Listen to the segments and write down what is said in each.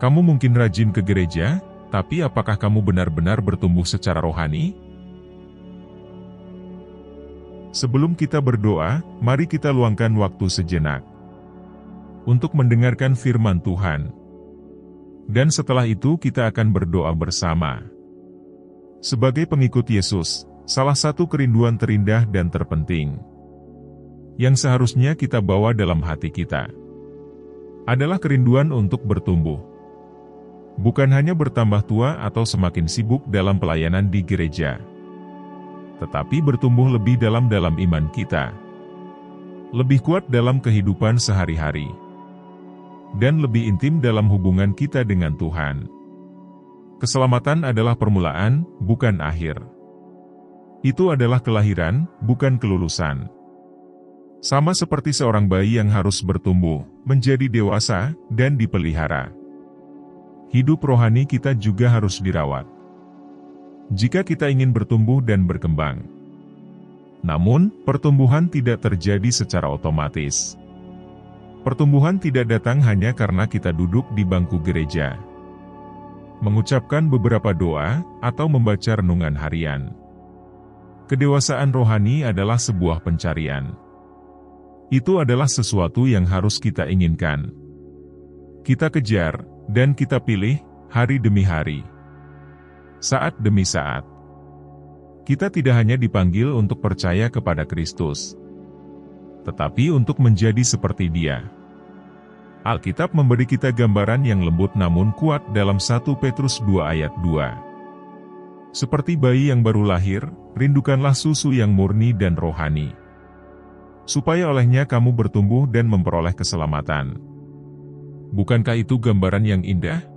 Kamu mungkin rajin ke gereja, tapi apakah kamu benar-benar bertumbuh secara rohani? Sebelum kita berdoa, mari kita luangkan waktu sejenak untuk mendengarkan firman Tuhan. Dan setelah itu kita akan berdoa bersama. Sebagai pengikut Yesus, salah satu kerinduan terindah dan terpenting yang seharusnya kita bawa dalam hati kita adalah kerinduan untuk bertumbuh. Bukan hanya bertambah tua atau semakin sibuk dalam pelayanan di gereja, tetapi bertumbuh lebih dalam iman kita, lebih kuat dalam kehidupan sehari-hari, dan lebih intim dalam hubungan kita dengan Tuhan. Keselamatan adalah permulaan, bukan akhir. Itu adalah kelahiran, bukan kelulusan. Sama seperti seorang bayi yang harus bertumbuh, menjadi dewasa, dan dipelihara. Hidup rohani kita juga harus dirawat jika kita ingin bertumbuh dan berkembang. Namun, pertumbuhan tidak terjadi secara otomatis. Pertumbuhan tidak datang hanya karena kita duduk di bangku gereja, mengucapkan beberapa doa, atau membaca renungan harian. Kedewasaan rohani adalah sebuah pencarian. Itu adalah sesuatu yang harus kita inginkan, kita kejar, dan kita pilih, hari demi hari, saat demi saat. Kita tidak hanya dipanggil untuk percaya kepada Kristus, tetapi untuk menjadi seperti Dia. Alkitab memberi kita gambaran yang lembut namun kuat dalam 1 Petrus 2 ayat 2. Seperti bayi yang baru lahir, rindukanlah susu yang murni dan rohani, supaya olehnya kamu bertumbuh dan memperoleh keselamatan. Bukankah itu gambaran yang indah?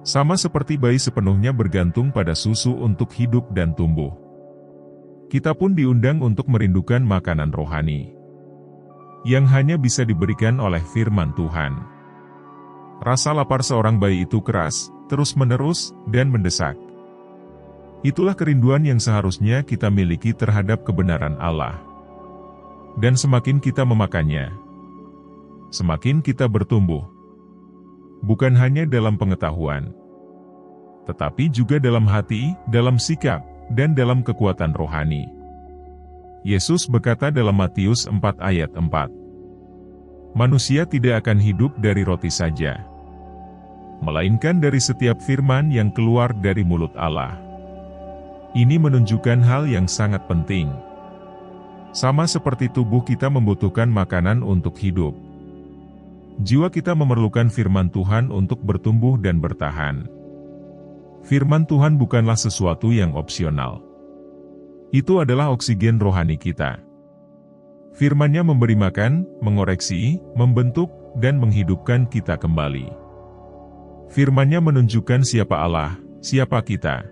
Sama seperti bayi sepenuhnya bergantung pada susu untuk hidup dan tumbuh, kita pun diundang untuk merindukan makanan rohani yang hanya bisa diberikan oleh firman Tuhan. Rasa lapar seorang bayi itu keras, terus-menerus, dan mendesak. Itulah kerinduan yang seharusnya kita miliki terhadap kebenaran Allah. Dan semakin kita memakannya, semakin kita bertumbuh. Bukan hanya dalam pengetahuan, tetapi juga dalam hati, dalam sikap, dan dalam kekuatan rohani. Yesus berkata dalam Matius 4 ayat 4, "Manusia tidak akan hidup dari roti saja, melainkan dari setiap firman yang keluar dari mulut Allah." Ini menunjukkan hal yang sangat penting. Sama seperti tubuh kita membutuhkan makanan untuk hidup, jiwa kita memerlukan firman Tuhan untuk bertumbuh dan bertahan. Firman Tuhan bukanlah sesuatu yang opsional. Itu adalah oksigen rohani kita. Firman-Nya memberi makan, mengoreksi, membentuk, dan menghidupkan kita kembali. Firman-Nya menunjukkan siapa Allah, siapa kita,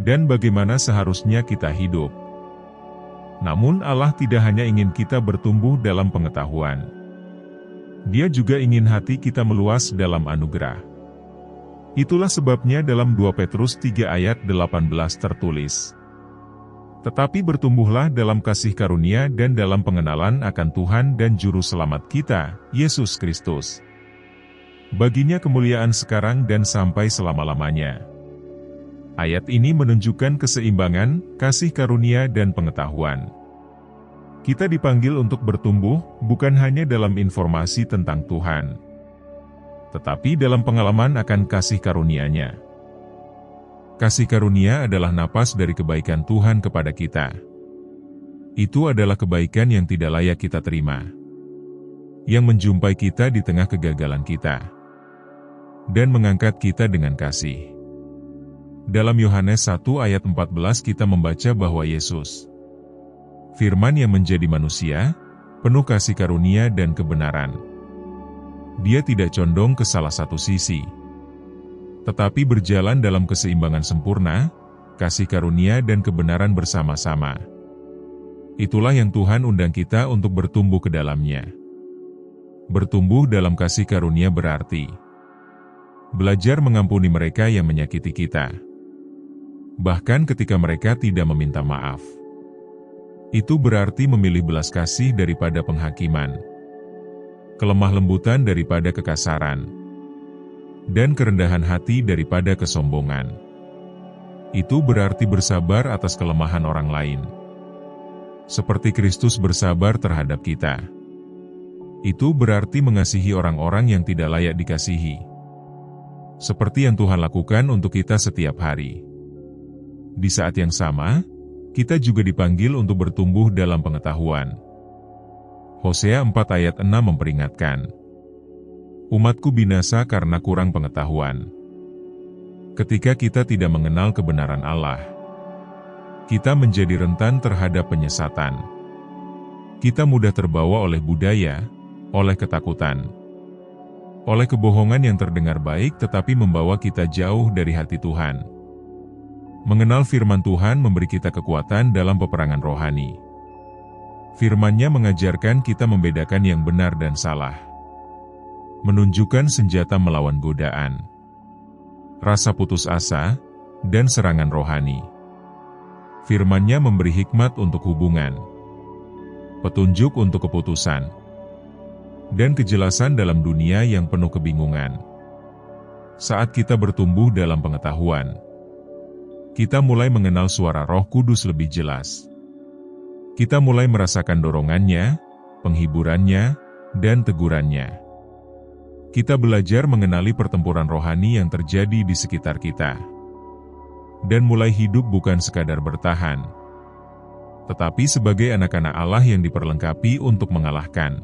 dan bagaimana seharusnya kita hidup. Namun Allah tidak hanya ingin kita bertumbuh dalam pengetahuan. Dia juga ingin hati kita meluas dalam anugerah. Itulah sebabnya dalam 2 Petrus 3 ayat 18 tertulis, "Tetapi bertumbuhlah dalam kasih karunia dan dalam pengenalan akan Tuhan dan Juru Selamat kita, Yesus Kristus. Baginya kemuliaan sekarang dan sampai selama-lamanya." Ayat ini menunjukkan keseimbangan, kasih karunia dan pengetahuan. Kita dipanggil untuk bertumbuh, bukan hanya dalam informasi tentang Tuhan, tetapi dalam pengalaman akan kasih karunia-Nya. Kasih karunia adalah napas dari kebaikan Tuhan kepada kita. Itu adalah kebaikan yang tidak layak kita terima, yang menjumpai kita di tengah kegagalan kita, dan mengangkat kita dengan kasih. Dalam Yohanes 1 ayat 14 kita membaca bahwa Yesus, Firman yang menjadi manusia, penuh kasih karunia dan kebenaran. Dia tidak condong ke salah satu sisi, tetapi berjalan dalam keseimbangan sempurna, kasih karunia dan kebenaran bersama-sama. Itulah yang Tuhan undang kita untuk bertumbuh ke dalamnya. Bertumbuh dalam kasih karunia berarti belajar mengampuni mereka yang menyakiti kita, bahkan ketika mereka tidak meminta maaf. Itu berarti memilih belas kasih daripada penghakiman, kelemah lembutan daripada kekasaran, dan kerendahan hati daripada kesombongan. Itu berarti bersabar atas kelemahan orang lain. Seperti Kristus bersabar terhadap kita. Itu berarti mengasihi orang-orang yang tidak layak dikasihi. Seperti yang Tuhan lakukan untuk kita setiap hari. Di saat yang sama, kita juga dipanggil untuk bertumbuh dalam pengetahuan. Hosea 4 ayat 6 memperingatkan, "Umatku binasa karena kurang pengetahuan." Ketika kita tidak mengenal kebenaran Allah, kita menjadi rentan terhadap penyesatan. Kita mudah terbawa oleh budaya, oleh ketakutan, oleh kebohongan yang terdengar baik tetapi membawa kita jauh dari hati Tuhan. Mengenal firman Tuhan memberi kita kekuatan dalam peperangan rohani. Firman-Nya mengajarkan kita membedakan yang benar dan salah. Menunjukkan senjata melawan godaan, rasa putus asa, dan serangan rohani. Firman-Nya memberi hikmat untuk hubungan, petunjuk untuk keputusan, dan kejelasan dalam dunia yang penuh kebingungan. Saat kita bertumbuh dalam pengetahuan, kita mulai mengenal suara Roh Kudus lebih jelas. Kita mulai merasakan dorongannya, penghiburannya, dan tegurannya. Kita belajar mengenali pertempuran rohani yang terjadi di sekitar kita. Dan mulai hidup bukan sekadar bertahan, tetapi sebagai anak-anak Allah yang diperlengkapi untuk mengalahkan.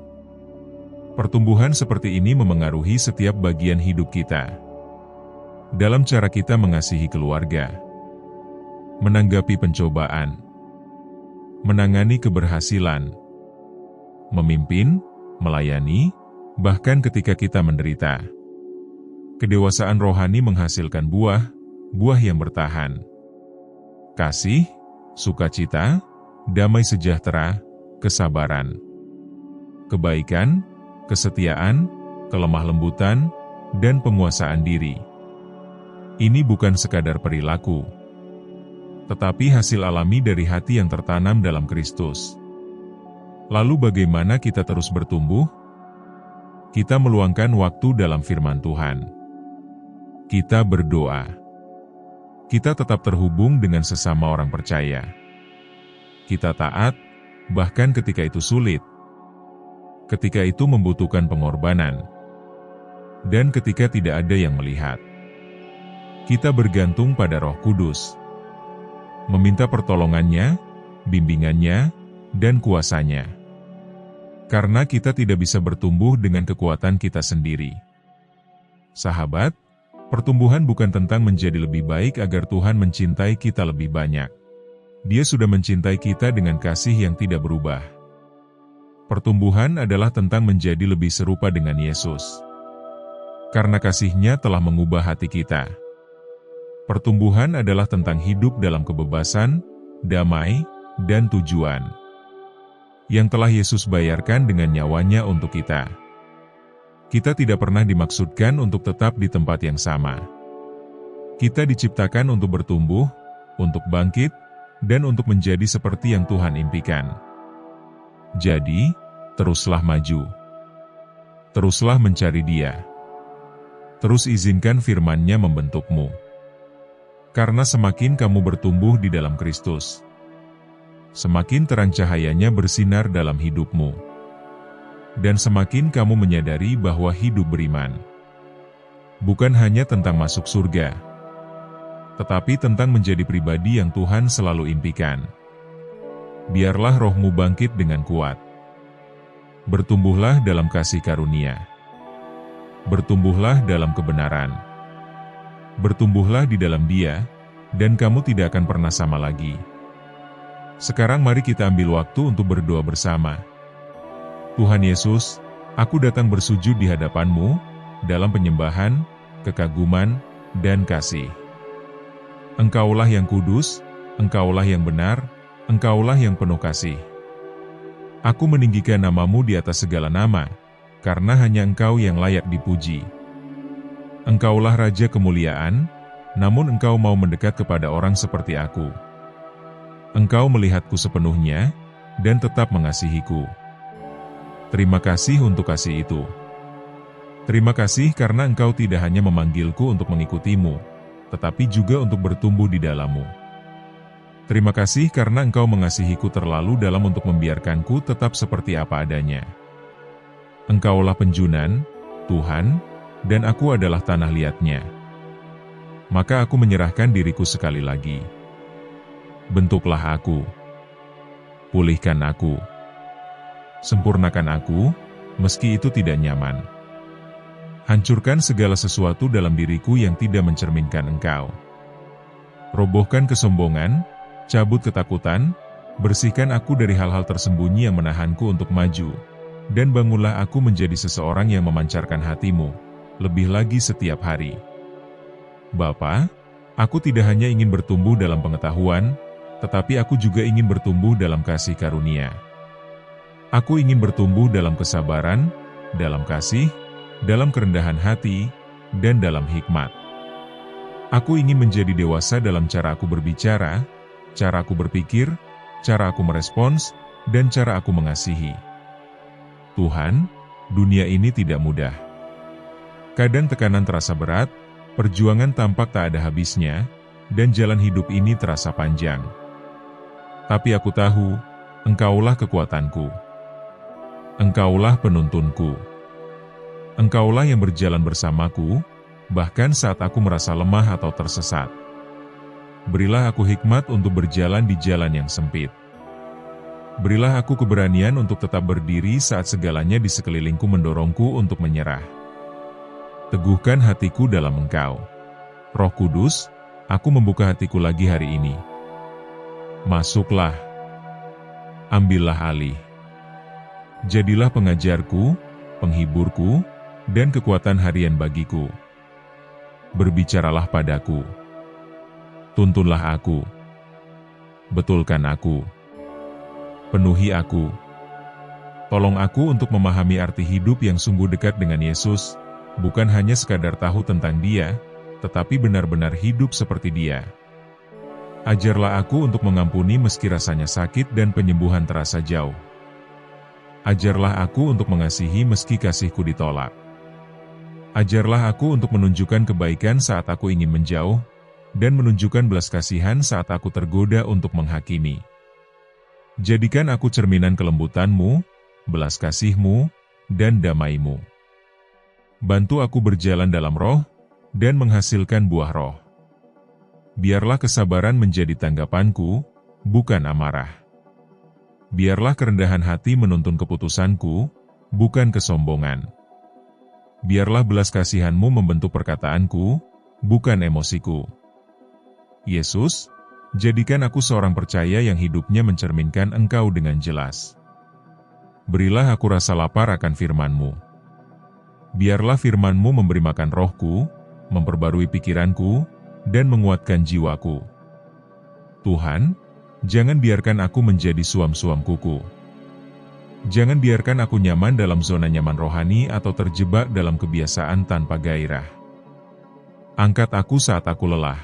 Pertumbuhan seperti ini memengaruhi setiap bagian hidup kita. Dalam cara kita mengasihi keluarga, menanggapi pencobaan, menangani keberhasilan, memimpin, melayani, bahkan ketika kita menderita. Kedewasaan rohani menghasilkan buah yang bertahan. Kasih, sukacita, damai sejahtera, kesabaran, kebaikan, kesetiaan, kelemah lembutan, dan penguasaan diri. Ini bukan sekadar perilaku, tetapi hasil alami dari hati yang tertanam dalam Kristus. Lalu bagaimana kita terus bertumbuh? Kita meluangkan waktu dalam firman Tuhan. Kita berdoa. Kita tetap terhubung dengan sesama orang percaya. Kita taat, bahkan ketika itu sulit. Ketika itu membutuhkan pengorbanan. Dan ketika tidak ada yang melihat. Kita bergantung pada Roh Kudus. Meminta pertolongannya, bimbingannya, dan kuasanya. Karena kita tidak bisa bertumbuh dengan kekuatan kita sendiri. Sahabat, pertumbuhan bukan tentang menjadi lebih baik agar Tuhan mencintai kita lebih banyak. Dia sudah mencintai kita dengan kasih yang tidak berubah. Pertumbuhan adalah tentang menjadi lebih serupa dengan Yesus. Karena kasih-Nya telah mengubah hati kita. Pertumbuhan adalah tentang hidup dalam kebebasan, damai, dan tujuan. Yang telah Yesus bayarkan dengan nyawanya untuk kita. Kita tidak pernah dimaksudkan untuk tetap di tempat yang sama. Kita diciptakan untuk bertumbuh, untuk bangkit, dan untuk menjadi seperti yang Tuhan impikan. Jadi, teruslah maju. Teruslah mencari Dia. Terus izinkan firman-Nya membentukmu. Karena semakin kamu bertumbuh di dalam Kristus, semakin terang cahayanya bersinar dalam hidupmu. Dan semakin kamu menyadari bahwa hidup beriman bukan hanya tentang masuk surga, tetapi tentang menjadi pribadi yang Tuhan selalu impikan. Biarlah rohmu bangkit dengan kuat. Bertumbuhlah dalam kasih karunia. Bertumbuhlah dalam kebenaran. Bertumbuhlah di dalam Dia, dan kamu tidak akan pernah sama lagi. Sekarang mari kita ambil waktu untuk berdoa bersama. Tuhan Yesus, aku datang bersujud di hadapan-Mu, dalam penyembahan, kekaguman, dan kasih. Engkaulah yang kudus, Engkaulah yang benar, Engkaulah yang penuh kasih. Aku meninggikan nama-Mu di atas segala nama, karena hanya Engkau yang layak dipuji. Engkaulah Raja kemuliaan, namun Engkau mau mendekat kepada orang seperti aku. Engkau melihatku sepenuhnya, dan tetap mengasihiku. Terima kasih untuk kasih itu. Terima kasih karena Engkau tidak hanya memanggilku untuk mengikutimu, tetapi juga untuk bertumbuh di dalam-Mu. Terima kasih karena Engkau mengasihiku terlalu dalam untuk membiarkanku tetap seperti apa adanya. Engkaulah penjunan, Tuhan, dan aku adalah tanah liatnya. Maka aku menyerahkan diriku sekali lagi. Bentuklah aku. Pulihkan aku. Sempurnakan aku, meski itu tidak nyaman. Hancurkan segala sesuatu dalam diriku yang tidak mencerminkan Engkau. Robohkan kesombongan, cabut ketakutan, bersihkan aku dari hal-hal tersembunyi yang menahanku untuk maju, dan bangunlah aku menjadi seseorang yang memancarkan hati-Mu, lebih lagi setiap hari. Bapa, aku tidak hanya ingin bertumbuh dalam pengetahuan, tetapi aku juga ingin bertumbuh dalam kasih karunia. Aku ingin bertumbuh dalam kesabaran, dalam kasih, dalam kerendahan hati, dan dalam hikmat. Aku ingin menjadi dewasa dalam cara aku berbicara, cara aku berpikir, cara aku merespons, dan cara aku mengasihi. Tuhan, dunia ini tidak mudah. Kadang tekanan terasa berat, perjuangan tampak tak ada habisnya, dan jalan hidup ini terasa panjang. Tapi aku tahu, Engkaulah kekuatanku. Engkaulah penuntunku. Engkaulah yang berjalan bersamaku, bahkan saat aku merasa lemah atau tersesat. Berilah aku hikmat untuk berjalan di jalan yang sempit. Berilah aku keberanian untuk tetap berdiri saat segalanya di sekelilingku mendorongku untuk menyerah. Teguhkan hatiku dalam Engkau. Roh Kudus, aku membuka hatiku lagi hari ini. Masuklah. Ambillah alih. Jadilah pengajarku, penghiburku, dan kekuatan harian bagiku. Berbicaralah padaku. Tuntunlah aku. Betulkan aku. Penuhi aku. Tolong aku untuk memahami arti hidup yang sungguh dekat dengan Yesus, bukan hanya sekadar tahu tentang Dia, tetapi benar-benar hidup seperti Dia. Ajarlah aku untuk mengampuni meski rasanya sakit dan penyembuhan terasa jauh. Ajarlah aku untuk mengasihi meski kasihku ditolak. Ajarlah aku untuk menunjukkan kebaikan saat aku ingin menjauh, dan menunjukkan belas kasihan saat aku tergoda untuk menghakimi. Jadikan aku cerminan kelembutan-Mu, belas kasih-Mu, dan damai-Mu. Bantu aku berjalan dalam roh, dan menghasilkan buah roh. Biarlah kesabaran menjadi tanggapanku, bukan amarah. Biarlah kerendahan hati menuntun keputusanku, bukan kesombongan. Biarlah belas kasihan-Mu membentuk perkataanku, bukan emosiku. Yesus, jadikan aku seorang percaya yang hidupnya mencerminkan Engkau dengan jelas. Berilah aku rasa lapar akan firman-Mu. Biarlah firman-Mu memberi makan rohku, memperbarui pikiranku, dan menguatkan jiwaku. Tuhan, jangan biarkan aku menjadi suam-suam kuku. Jangan biarkan aku nyaman dalam zona nyaman rohani atau terjebak dalam kebiasaan tanpa gairah. Angkat aku saat aku lelah.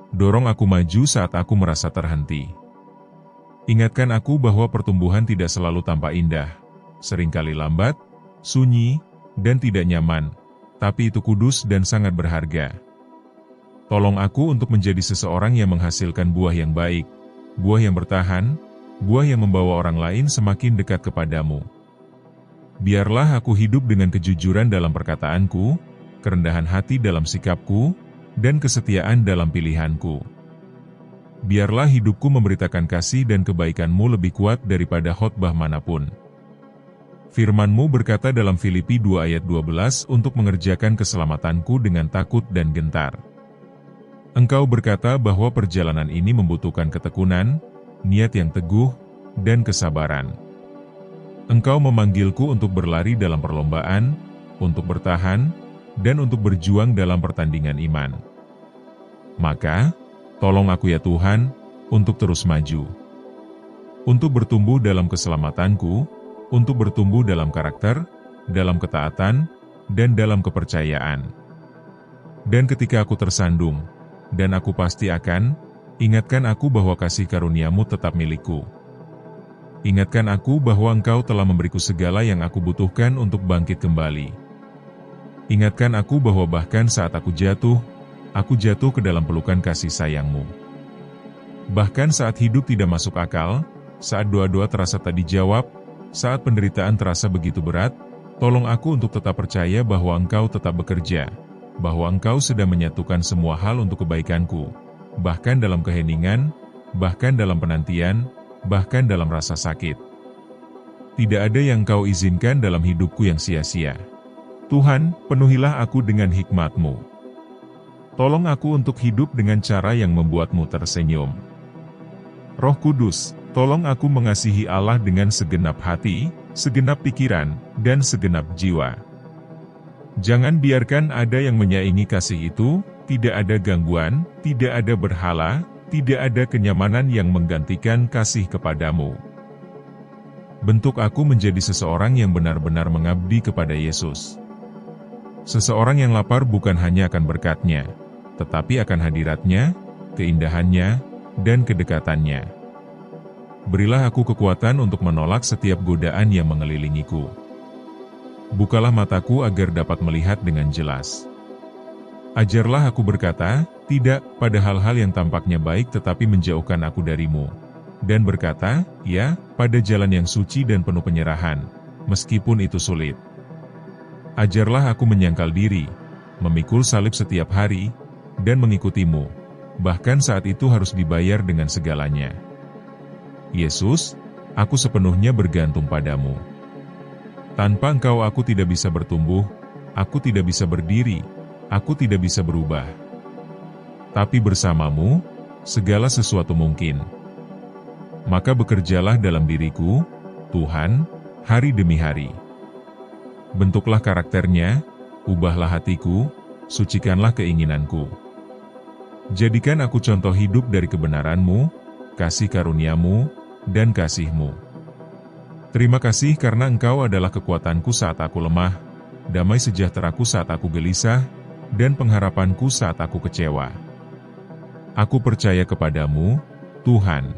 Dorong aku maju saat aku merasa terhenti. Ingatkan aku bahwa pertumbuhan tidak selalu tampak indah, seringkali lambat, sunyi, dan tidak nyaman, tapi itu kudus dan sangat berharga. Tolong aku untuk menjadi seseorang yang menghasilkan buah yang baik, buah yang bertahan, buah yang membawa orang lain semakin dekat kepadamu. Biarlah aku hidup dengan kejujuran dalam perkataanku, kerendahan hati dalam sikapku, dan kesetiaan dalam pilihanku. Biarlah hidupku memberitakan kasih dan kebaikan-Mu lebih kuat daripada khotbah manapun. Firman-Mu berkata dalam Filipi 2 ayat 12 untuk mengerjakan keselamatanku dengan takut dan gentar. Engkau berkata bahwa perjalanan ini membutuhkan ketekunan, niat yang teguh, dan kesabaran. Engkau memanggilku untuk berlari dalam perlombaan, untuk bertahan, dan untuk berjuang dalam pertandingan iman. Maka, tolong aku ya Tuhan, untuk terus maju. Untuk bertumbuh dalam keselamatanku, untuk bertumbuh dalam karakter, dalam ketaatan, dan dalam kepercayaan. Dan ketika aku tersandung, dan aku pasti akan, ingatkan aku bahwa kasih karunia-Mu tetap milikku. Ingatkan aku bahwa Engkau telah memberiku segala yang aku butuhkan untuk bangkit kembali. Ingatkan aku bahwa bahkan saat aku jatuh ke dalam pelukan kasih sayang-Mu. Bahkan saat hidup tidak masuk akal, saat doa-doa terasa tak dijawab, saat penderitaan terasa begitu berat, tolong aku untuk tetap percaya bahwa Engkau tetap bekerja, bahwa Engkau sedang menyatukan semua hal untuk kebaikanku, bahkan dalam keheningan, bahkan dalam penantian, bahkan dalam rasa sakit. Tidak ada yang Engkau izinkan dalam hidupku yang sia-sia. Tuhan, penuhilah aku dengan hikmat-Mu. Tolong aku untuk hidup dengan cara yang membuat-Mu tersenyum. Roh Kudus, tolong aku mengasihi Allah dengan segenap hati, segenap pikiran, dan segenap jiwa. Jangan biarkan ada yang menyaingi kasih itu, tidak ada gangguan, tidak ada berhala, tidak ada kenyamanan yang menggantikan kasih kepadamu. Bentuk aku menjadi seseorang yang benar-benar mengabdi kepada Yesus. Seseorang yang lapar bukan hanya akan berkat-Nya, tetapi akan hadirat-Nya, keindahan-Nya, dan kedekatannya. Berilah aku kekuatan untuk menolak setiap godaan yang mengelilingiku. Bukalah mataku agar dapat melihat dengan jelas. Ajarlah aku berkata, tidak, pada hal-hal yang tampaknya baik tetapi menjauhkan aku darimu. Dan berkata, ya, pada jalan yang suci dan penuh penyerahan, meskipun itu sulit. Ajarlah aku menyangkal diri, memikul salib setiap hari, dan mengikutimu, bahkan saat itu harus dibayar dengan segalanya. Yesus, aku sepenuhnya bergantung padamu. Tanpa Engkau aku tidak bisa bertumbuh, aku tidak bisa berdiri, aku tidak bisa berubah. Tapi bersamamu, segala sesuatu mungkin. Maka bekerjalah dalam diriku, Tuhan, hari demi hari. Bentuklah karakternya, ubahlah hatiku, sucikanlah keinginanku. Jadikan aku contoh hidup dari kebenaran-Mu, kasih karunia-Mu, dan kasih-Mu. Terima kasih karena Engkau adalah kekuatanku saat aku lemah, damai sejahteraku saat aku gelisah, dan pengharapanku saat aku kecewa. Aku percaya kepadamu, Tuhan.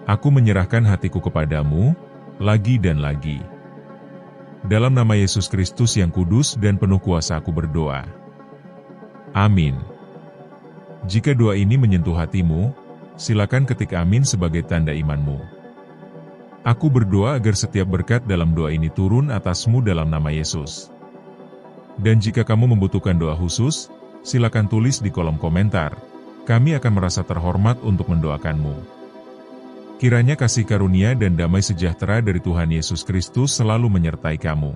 Aku menyerahkan hatiku kepadamu, lagi dan lagi. Dalam nama Yesus Kristus yang kudus dan penuh kuasa aku berdoa. Amin. Jika doa ini menyentuh hatimu, silakan ketik amin sebagai tanda imanmu. Aku berdoa agar setiap berkat dalam doa ini turun atasmu dalam nama Yesus. Dan jika kamu membutuhkan doa khusus, silakan tulis di kolom komentar. Kami akan merasa terhormat untuk mendoakanmu. Kiranya kasih karunia dan damai sejahtera dari Tuhan Yesus Kristus selalu menyertai kamu.